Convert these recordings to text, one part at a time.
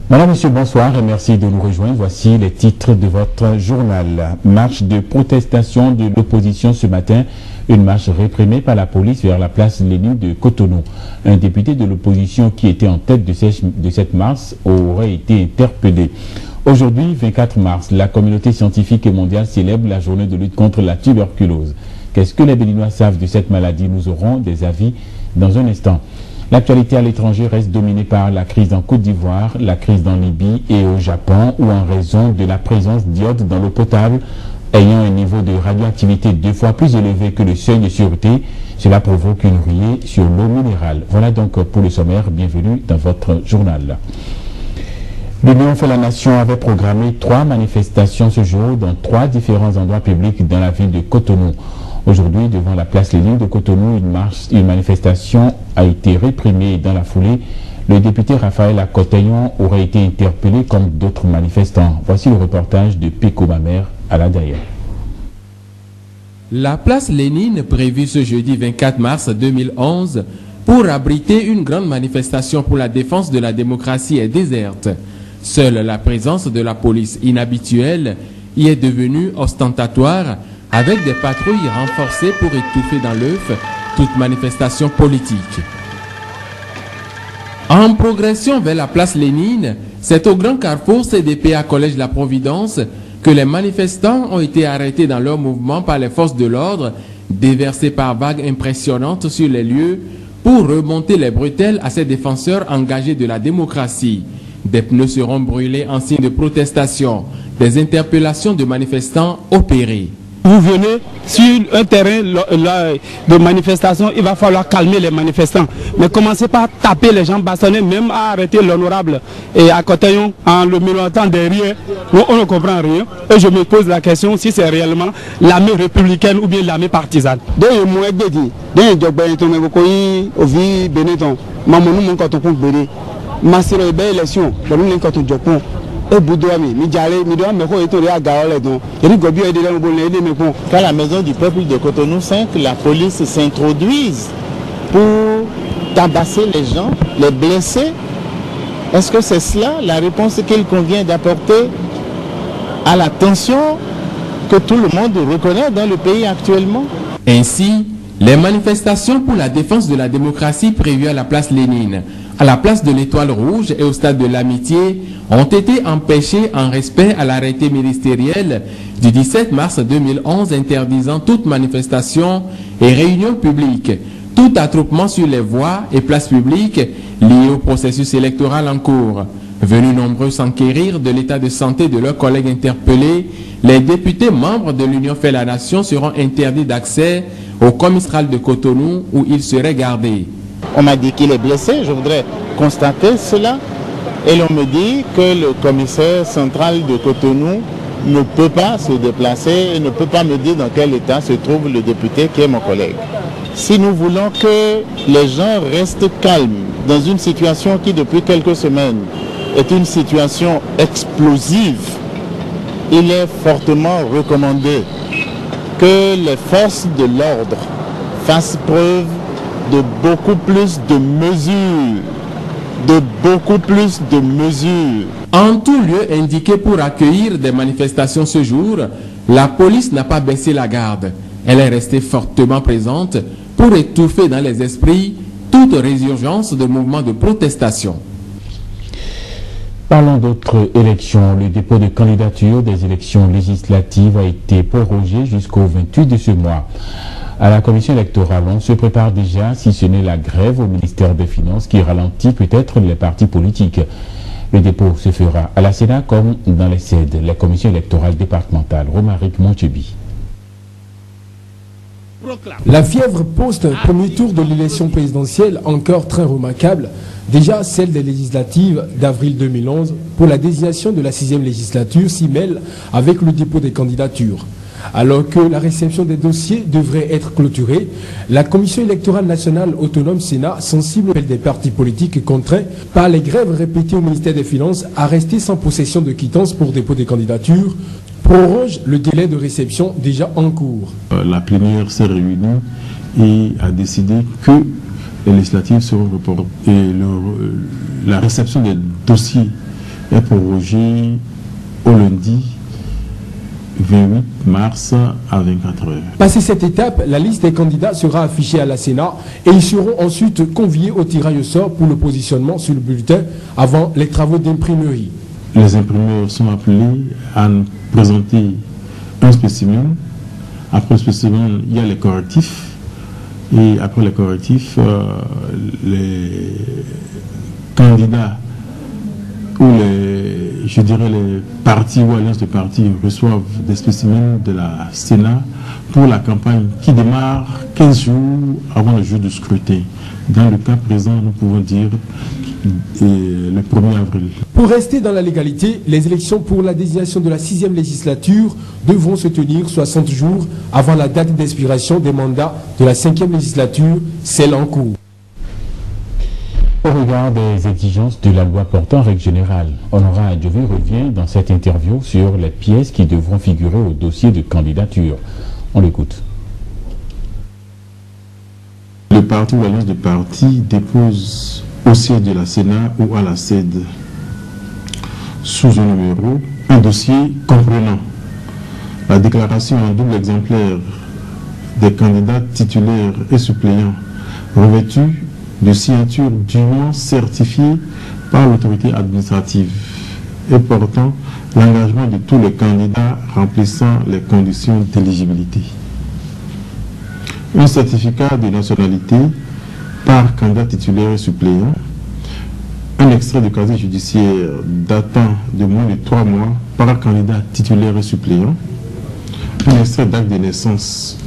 Madame, Monsieur, bonsoir et merci de nous rejoindre. Voici les titres de votre journal. Marche de protestation de l'opposition ce matin. Une marche réprimée par la police vers la place Lénine de Cotonou. Un député de l'opposition qui était en tête de cette marche aurait été interpellé. Aujourd'hui, 24 mars, la communauté scientifique mondiale célèbre la journée de lutte contre la tuberculose. Qu'est-ce que les Béninois savent de cette maladie? Nous aurons des avis dans un instant. L'actualité à l'étranger reste dominée par la crise en Côte d'Ivoire, la crise en Libye et au Japon, où en raison de la présence d'iode dans l'eau potable, ayant un niveau de radioactivité 2 fois plus élevé que le seuil de sûreté, cela provoque une ruée sur l'eau minérale. Voilà donc pour le sommaire. Bienvenue dans votre journal. L'Union fait la Nation avait programmé 3 manifestations ce jour dans 3 différents endroits publics dans la ville de Cotonou. Aujourd'hui, devant la place Lénine de Cotonou, une manifestation a été réprimée dans la foulée. Le député Raphaël Akotayon aurait été interpellé comme d'autres manifestants. Voici le reportage de Péco Mamer à la derrière. La place Lénine, prévue ce jeudi 24 mars 2011, pour abriter une grande manifestation pour la défense de la démocratie est déserte. Seule la présence de la police inhabituelle y est devenue ostentatoire, avec des patrouilles renforcées pour étouffer dans l'œuf toute manifestation politique. En progression vers la place Lénine, c'est au grand carrefour CDPA Collège La Providence que les manifestants ont été arrêtés dans leur mouvement par les forces de l'ordre, déversés par vagues impressionnantes sur les lieux pour remonter les bretelles à ces défenseurs engagés de la démocratie. Des pneus seront brûlés en signe de protestation, des interpellations de manifestants opérées. Vous venez sur un terrain de manifestation, il va falloir calmer les manifestants. Mais commencez pas à taper les gens, bastonnés, même à arrêter l'honorable et à Cotayon en le menottant derrière. On ne comprend rien. Et je me pose la question si c'est réellement l'armée républicaine ou bien l'armée partisane. Qu'à la maison du peuple de Cotonou 5, la police s'introduise pour tabasser les gens, les blesser. Est-ce que c'est cela la réponse qu'il convient d'apporter à la tension que tout le monde reconnaît dans le pays actuellement? Ainsi, les manifestations pour la défense de la démocratie prévues à la place Lénine, à la place de l'Étoile Rouge et au stade de l'Amitié ont été empêchées en respect à l'arrêté ministériel du 17 mars 2011 interdisant toute manifestation et réunion publique, tout attroupement sur les voies et places publiques liées au processus électoral en cours. Venus nombreux s'enquérir de l'état de santé de leurs collègues interpellés, les députés membres de l'Union fait la Nation seront interdits d'accès au commissariat de Cotonou où ils seraient gardés. On m'a dit qu'il est blessé, je voudrais constater cela. Et l'on me dit que le commissaire central de Cotonou ne peut pas se déplacer et ne peut pas me dire dans quel état se trouve le député qui est mon collègue. Si nous voulons que les gens restent calmes dans une situation qui depuis quelques semaines est une situation explosive, il est fortement recommandé que les forces de l'ordre fassent preuve de beaucoup plus de mesures. En tout lieu indiqué pour accueillir des manifestations ce jour, la police n'a pas baissé la garde. Elle est restée fortement présente pour étouffer dans les esprits toute résurgence de mouvements de protestation. Parlons d'autres élections. Le dépôt de candidature des élections législatives a été prorogé jusqu'au 28 de ce mois. À la commission électorale, on se prépare déjà, si ce n'est la grève au ministère des Finances qui ralentit peut-être les partis politiques. Le dépôt se fera à la Sénat comme dans les CED, les commissions électorales départementales. Romaric Monchebi. La fièvre post-premier tour de l'élection présidentielle, encore très remarquable, déjà celle des législatives d'avril 2011, pour la désignation de la 6e législature s'y mêle avec le dépôt des candidatures. Alors que la réception des dossiers devrait être clôturée, la Commission électorale nationale autonome Sénat, sensible des partis politiques contraints par les grèves répétées au ministère des Finances à rester sans possession de quittance pour dépôt des candidatures, proroge le délai de réception déjà en cours. La plénière s'est réunie et a décidé que les législatives seront reportées et la réception des dossiers est prorogée au lundi 28 mars à 24 heures. Passé cette étape, la liste des candidats sera affichée à la Sénat et ils seront ensuite conviés au tirage au sort pour le positionnement sur le bulletin avant les travaux d'imprimerie. Les imprimeurs sont appelés à nous présenter un spécimen. Après le spécimen, il y a les correctifs. Et après les correctifs, les candidats ou les partis ou alliances de partis reçoivent des spécimens de la Sénat pour la campagne qui démarre 15 jours avant le jour du scrutin. Dans le cas présent, nous pouvons dire le 1er avril. Pour rester dans la légalité, les élections pour la désignation de la 6e législature devront se tenir 60 jours avant la date d'expiration des mandats de la 5e législature, celle en cours. Au regard des exigences de la loi portant règle générale, Honorat Adjové revient dans cette interview sur les pièces qui devront figurer au dossier de candidature. On l'écoute. Le parti ou l'alliance de partis dépose au siège de la Sénat ou à la SED sous un numéro un dossier comprenant la déclaration en double exemplaire des candidats titulaires et suppléants revêtus de signatures dûment certifiées par l'autorité administrative et portant l'engagement de tous les candidats remplissant les conditions d'éligibilité. Un certificat de nationalité par candidat titulaire et suppléant, un extrait de casier judiciaire datant de moins de 3 mois par candidat titulaire et suppléant, un extrait d'acte de naissance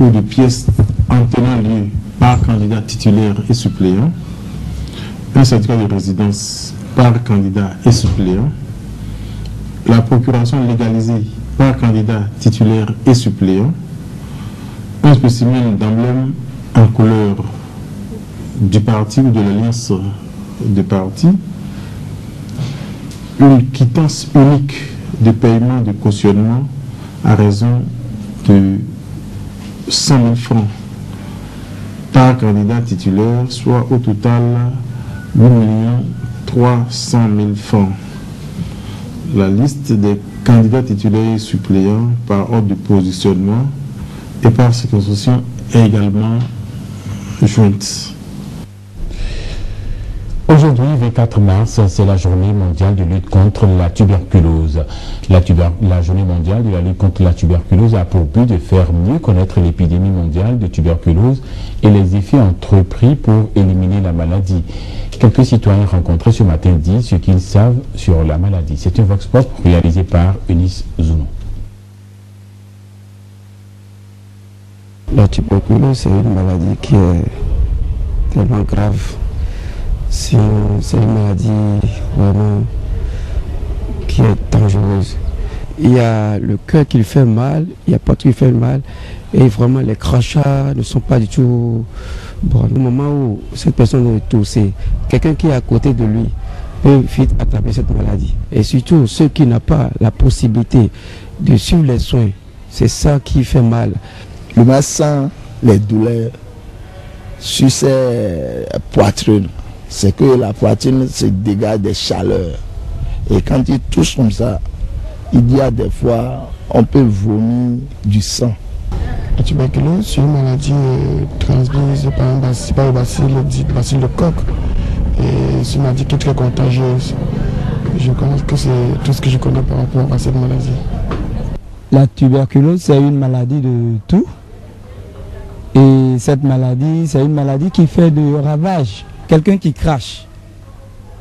ou de pièces en tenant lieu par candidat titulaire et suppléant, un certificat de résidence par candidat et suppléant, la procuration légalisée par candidat titulaire et suppléant, un spécimen d'emblème en couleur du parti ou de l'alliance de partis, une quittance unique de paiement de cautionnement à raison de 100 000 francs par candidat titulaire, soit au total 8 300 000 francs. La liste des candidats titulaires et suppléants par ordre de positionnement et par circonscription est également jointe. Aujourd'hui, 24 mars, c'est la journée mondiale de lutte contre la tuberculose. La journée mondiale de la lutte contre la tuberculose a pour but de faire mieux connaître l'épidémie mondiale de tuberculose et les effets entrepris pour éliminer la maladie. Quelques citoyens rencontrés ce matin disent ce qu'ils savent sur la maladie. C'est un vox pop réalisé par Eunice Zounou. La tuberculose, c'est une maladie qui est tellement grave. C'est une maladie vraiment qui est dangereuse. Il y a le cœur qui lui fait mal, il y a pas tout qui fait mal, et vraiment les crachats ne sont pas du tout bon. Au moment où cette personne est toussée, quelqu'un qui est à côté de lui peut vite attraper cette maladie. Et surtout ceux qui n'ont pas la possibilité de suivre les soins, c'est ça qui fait mal. Le malade sent les douleurs sur ses poitrines. C'est que la poitrine se dégage des chaleurs. Et quand il touche comme ça, il y a des fois, on peut vomir du sang. La tuberculose, c'est une maladie transmise par le bacille de coq. Et c'est une maladie qui est très contagieuse. Je pense que c'est tout ce que je connais par rapport à cette maladie. La tuberculose, c'est une maladie de tout. Et cette maladie, c'est une maladie qui fait de ravages. Quelqu'un qui crache,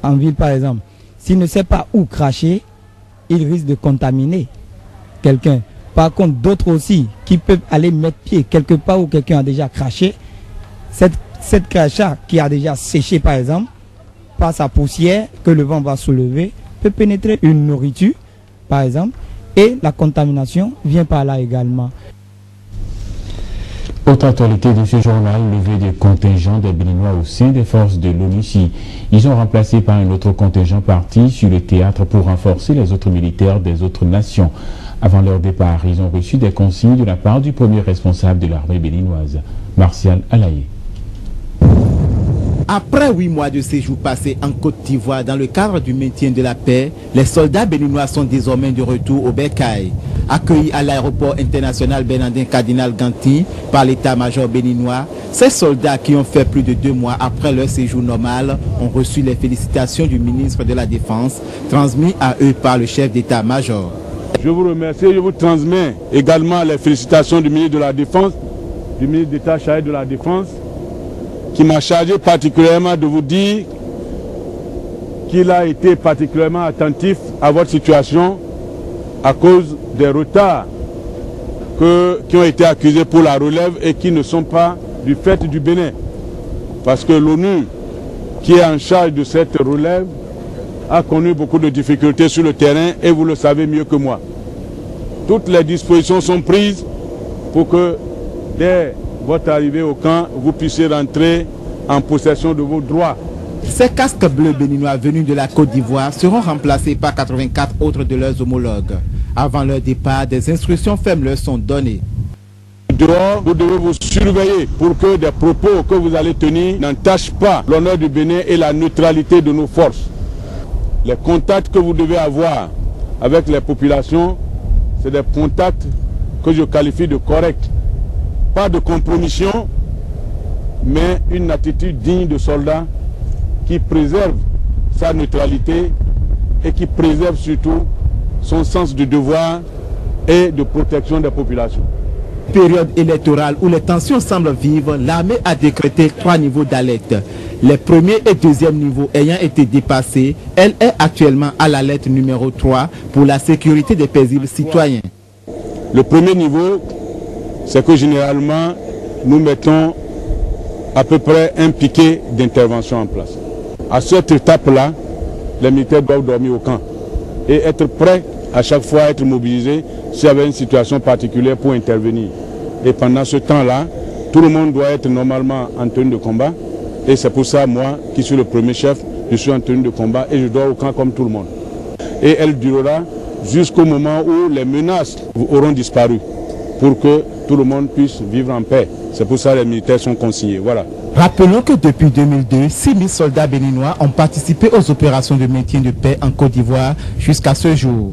en ville par exemple, s'il ne sait pas où cracher, il risque de contaminer quelqu'un. Par contre, d'autres aussi, qui peuvent aller mettre pied quelque part où quelqu'un a déjà craché, cette crachat qui a déjà séché par exemple, par sa poussière que le vent va soulever, peut pénétrer une nourriture par exemple, et la contamination vient par là également. Autre actualité de ce journal, levée des contingents des Béninois au sein des forces de l'ONUCI. Ils sont remplacés par un autre contingent parti sur le théâtre pour renforcer les autres militaires des autres nations. Avant leur départ, ils ont reçu des consignes de la part du premier responsable de l'armée béninoise, Martial Alaye. Après 8 mois de séjour passés en Côte d'Ivoire dans le cadre du maintien de la paix, les soldats béninois sont désormais de retour au Bercail. Accueillis à l'aéroport international Bernardin Cardinal Ganti par l'état-major béninois, ces soldats qui ont fait plus de 2 mois après leur séjour normal ont reçu les félicitations du ministre de la Défense, transmises à eux par le chef d'état-major. Je vous remercie et je vous transmets également les félicitations du ministre de la Défense, du ministre d'État chargé de la Défense, qui m'a chargé particulièrement de vous dire qu'il a été particulièrement attentif à votre situation à cause des retards qui ont été accusés pour la relève et qui ne sont pas du fait du Bénin. Parce que l'ONU, qui est en charge de cette relève, a connu beaucoup de difficultés sur le terrain et vous le savez mieux que moi. Toutes les dispositions sont prises pour que dès votre arrivée au camp, vous puissiez rentrer en possession de vos droits. Ces casques bleus béninois venus de la Côte d'Ivoire seront remplacés par 84 autres de leurs homologues. Avant leur départ, des instructions fermes leur sont données. Dehors, vous devez vous surveiller pour que des propos que vous allez tenir n'entachent pas l'honneur du Bénin et la neutralité de nos forces. Les contacts que vous devez avoir avec les populations, c'est des contacts que je qualifie de corrects. Pas de compromission, mais une attitude digne de soldat qui préserve sa neutralité et qui préserve surtout son sens du devoir et de protection des populations. Période électorale où les tensions semblent vives, l'armée a décrété 3 niveaux d'alerte. Les premiers et deuxièmes niveaux ayant été dépassés, elle est actuellement à l'alerte numéro 3 pour la sécurité des paisibles citoyens. Le premier niveau, c'est que généralement, nous mettons à peu près un piquet d'intervention en place. À cette étape-là, les militaires doivent dormir au camp et être prêts à chaque fois à être mobilisés s'il y avait une situation particulière pour intervenir. Et pendant ce temps-là, tout le monde doit être normalement en tenue de combat. Et c'est pour ça, moi, qui suis le premier chef, je suis en tenue de combat et je dors au camp comme tout le monde. Et elle durera jusqu'au moment où les menaces auront disparu pour que tout le monde puisse vivre en paix. C'est pour ça que les militaires sont consignés. Voilà. Rappelons que depuis 2002, 6 000 soldats béninois ont participé aux opérations de maintien de paix en Côte d'Ivoire jusqu'à ce jour.